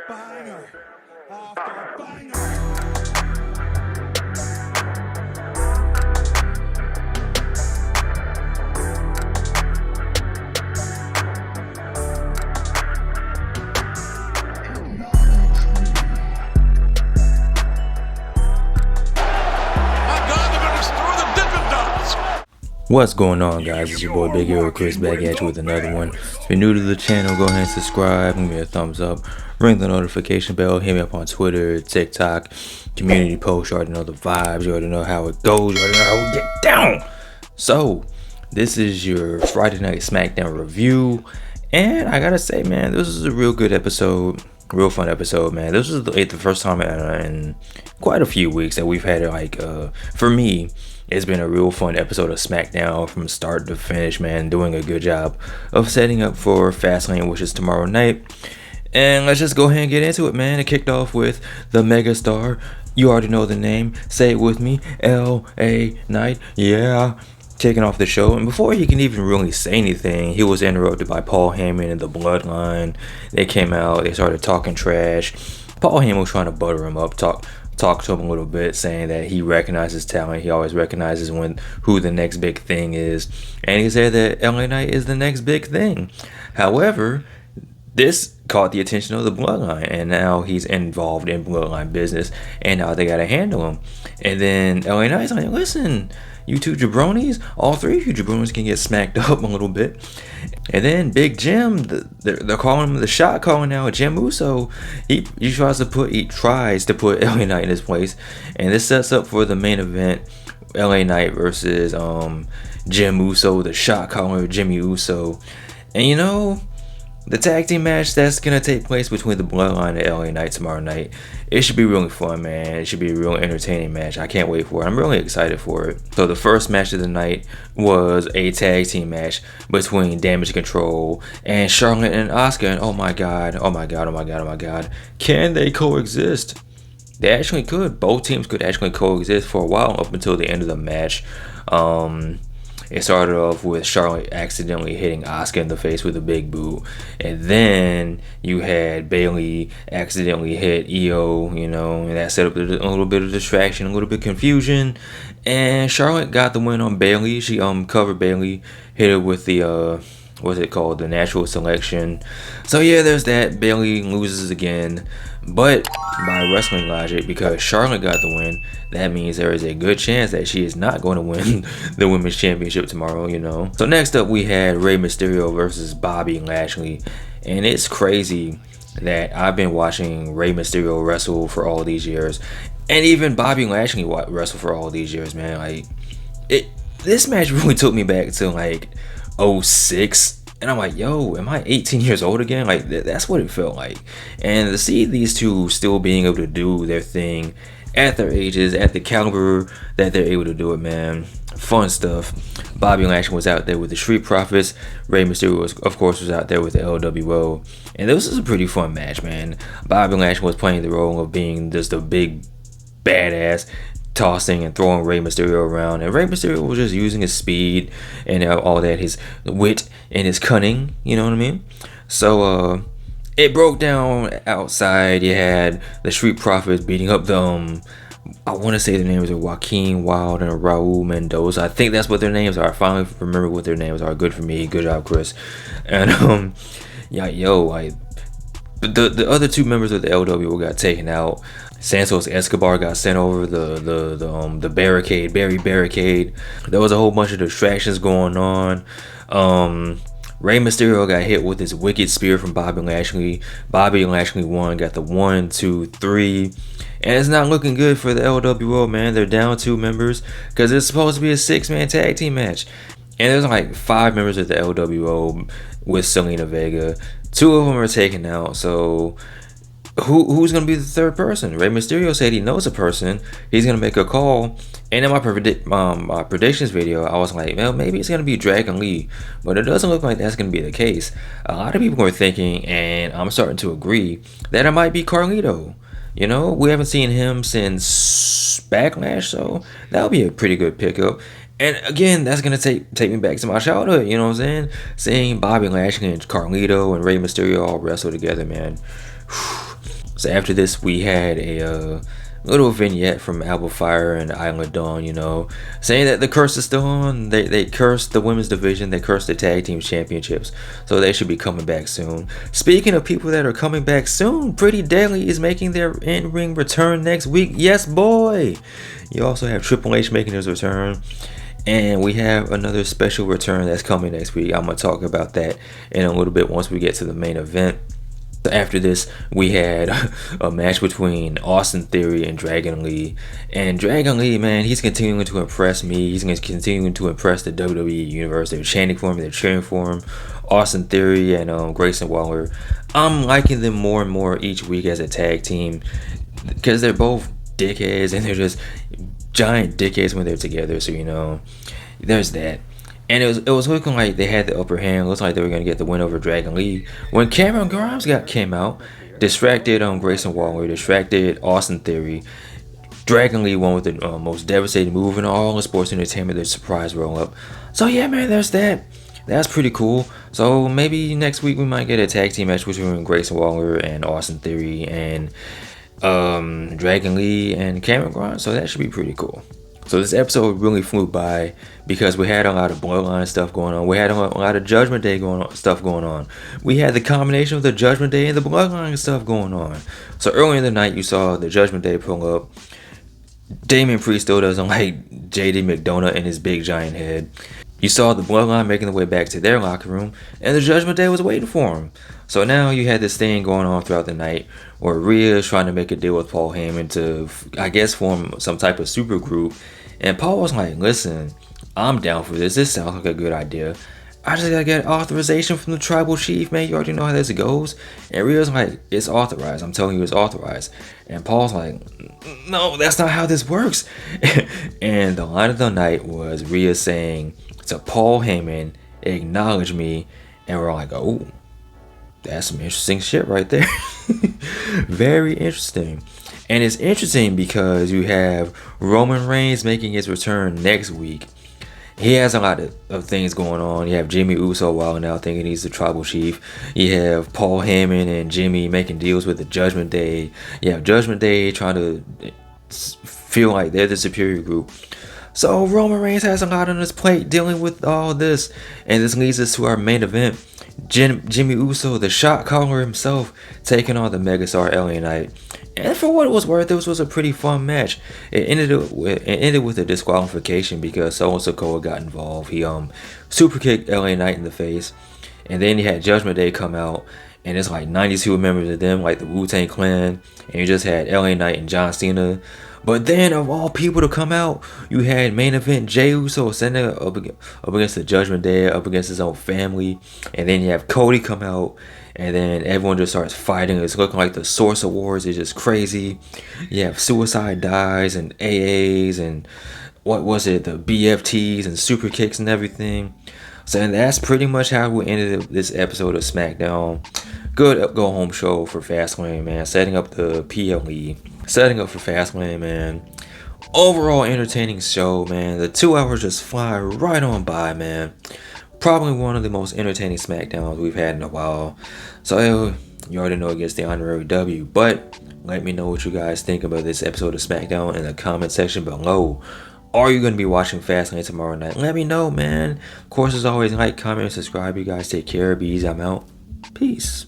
Banger after banger. What's going on, guys? It's your boy Big Hero Chris back at you with another one. If you're new to the channel, go ahead and subscribe, give me a thumbs up, ring the notification bell, hit me up on Twitter, TikTok, community post. You already know the vibes, you already know how it goes, you already know how we get down. So this is your Friday Night Smackdown review, and I gotta say, man, this is a real good episode. Real fun episode, man. This is the first time in quite a few weeks that we've had it. For me, it's been a real fun episode of SmackDown from start to finish, man. Doing a good job of setting up for Fastlane, which is tomorrow night. And let's just go ahead and get into it, man. It kicked off with the megastar. You already know the name. Say it with me. LA Knight. Yeah. Kicking off the show, and before he can even really say anything, he was interrupted by Paul Heyman and the Bloodline. They came out, they started talking trash. Paul Heyman was trying to butter him up, talk to him a little bit, saying that he recognizes talent. He always recognizes who the next big thing is, and he said that LA Knight is the next big thing. However, this caught the attention of the Bloodline, and now he's involved in Bloodline business, and now they gotta handle him. And then LA Knight's like, listen, you two jabronis, all three of you jabronis can get smacked up a little bit. And then Big Jim, they're calling him the shot caller now, Jim Uso. He tries to put LA Knight in his place, and this sets up for the main event, LA Knight versus Jim Uso, the shot caller Jimmy Uso. And you know, the tag team match that's going to take place between the Bloodline and LA Knight tomorrow night, it should be really fun, man. It should be a real entertaining match. I can't wait for it. I'm really excited for it. So the first match of the night was a tag team match between Damage Control and Charlotte and Asuka. And oh my god, can they coexist? They actually could. Both teams could actually coexist for a while up until the end of the match. It started off with Charlotte accidentally hitting Asuka in the face with a big boot. And then you had Bayley accidentally hit Io, and that set up a little bit of distraction, a little bit of confusion. And Charlotte got the win on Bayley. She covered Bayley, hit her with the what's it called, the natural selection. So yeah, there's that. Bayley loses again, but by wrestling logic, because Charlotte got the win, that means there is a good chance that she is not going to win the women's championship tomorrow, So next up we had Rey Mysterio versus Bobby Lashley, and it's crazy that I've been watching Rey Mysterio wrestle for all these years, and even Bobby Lashley wrestle for all these years, man. This match really took me back to 06, and I'm like, yo, am I 18 years old again? That's what it felt like. And to see these two still being able to do their thing at their ages, at the caliber that they're able to do it, man, fun stuff. Bobby Lashley was out there with the Street Profits. Rey Mysterio of course was out there with the LWO, and this was a pretty fun match, man. Bobby Lashley was playing the role of being just a big badass, tossing and throwing Rey Mysterio around, and Rey Mysterio was just using his speed and all that, his wit and his cunning, you know what I mean? So it broke down outside. You had the Street Profits beating up the I want to say their names are Joaquin Wilde and Raul Mendoza. I think that's what their names are. I finally remember what their names are. Good for me. Good job, Chris. And the other two members of the LWO got taken out. Santos Escobar got sent over the barricade, barricade. There was a whole bunch of distractions going on. Rey Mysterio got hit with his wicked spear from Bobby Lashley. Bobby Lashley won, got the 1, 2, 3. And it's not looking good for the LWO, man. They're down 2 members because it's supposed to be a 6-man tag team match. And there's 5 members of the LWO with Selena Vega. 2 of them are taken out, so who's going to be the third person? Rey Mysterio said he knows a person. He's going to make a call. And in my predictions video, I was like, well, maybe it's going to be Dragon Lee. But it doesn't look like that's going to be the case. A lot of people are thinking, and I'm starting to agree, that it might be Carlito. You know, we haven't seen him since Backlash, so that'll be a pretty good pickup. And again, that's gonna take me back to my childhood. You know what I'm saying? Seeing Bobby Lashley and Carlito and Rey Mysterio all wrestle together, man. So after this, we had a little vignette from Alba Fire and Island Dawn, you know, saying that the curse is still on. They cursed the women's division, they cursed the tag team championships, so they should be coming back soon. Speaking of people that are coming back soon, Pretty Deadly is making their in-ring return next week. Yes, boy. You also have Triple H making his return. And we have another special return that's coming next week. I'm going to talk about that in a little bit once we get to the main event. So after this, we had a match between Austin Theory and Dragon Lee. And Dragon Lee, man, he's continuing to impress me. He's continuing to impress the WWE Universe. They're chanting for him. They're cheering for him. Austin Theory and Grayson Waller. I'm liking them more and more each week as a tag team because they're both dickheads and they're just giant dickheads when they're together. So, you know, there's that. And it was looking like they had the upper hand. It looks like they were going to get the win over Dragon Lee. When Cameron Grimes came out, distracted Grayson Waller, distracted Austin Theory. Dragon Lee won with the most devastating move in all of sports entertainment, the surprise roll-up. So yeah, man, there's that. That's pretty cool. So maybe next week we might get a tag team match between Grayson Waller and Austin Theory and Dragon Lee and Cameron Grimes. So that should be pretty cool. So this episode really flew by because we had a lot of Bloodline stuff going on. We had a lot of Judgment Day stuff going on. We had the combination of the Judgment Day and the Bloodline stuff going on. So earlier in the night, you saw the Judgment Day pull up. Damian Priest still doesn't like JD McDonough and his big giant head. You saw the Bloodline making their way back to their locker room, and the Judgment Day was waiting for him. So now you had this thing going on throughout the night where Rhea is trying to make a deal with Paul Heyman to, I guess, form some type of super group. And Paul was like, listen, I'm down for this. This sounds like a good idea. I just gotta get authorization from the tribal chief, man. You already know how this goes. And Rhea's like, it's authorized. I'm telling you, it's authorized. And Paul's like, no, that's not how this works. And the line of the night was Rhea saying to Paul Heyman, acknowledge me. And we're like, oh, that's some interesting shit right there. Very interesting. And it's interesting because you have Roman Reigns making his return next week. He has a lot of things going on. You have Jimmy Uso wilding out thinking he's the tribal chief. You have Paul Heyman and Jimmy making deals with the Judgment Day. You have Judgment Day trying to feel like they're the superior group. So Roman Reigns has a lot on his plate dealing with all this. And this leads us to our main event. Jimmy Uso, the shot caller himself, taking on the megastar LA Knight. And for what it was worth, this was a pretty fun match. It ended with a disqualification because Solo Sikoa got involved. He super kicked LA Knight in the face. And then you had Judgment Day come out, and it's like 92 members of them, like the Wu-Tang Clan. And you just had LA Knight and John Cena. But then, of all people to come out, you had main event Jey Uso sending up against the Judgment Day, up against his own family. And then you have Cody come out, and then everyone just starts fighting. It's looking like the Source Awards is just crazy. You have Suicide Dives and AAs and what was it, the BFTs and super kicks and everything. So that's pretty much how we ended this episode of SmackDown. Good go-home show for Fastlane, man. Setting up the PLE. Setting up for Fastlane, man. Overall entertaining show, man. The 2 hours just fly right on by, man. Probably one of the most entertaining SmackDowns we've had in a while. So you already know it gets the honorary W. But let me know what you guys think about this episode of SmackDown in the comment section below. Are you going to be watching Fastlane tomorrow night? Let me know, man. Of course, as always, like, comment, and subscribe. You guys take care. Be easy. I'm out. Peace.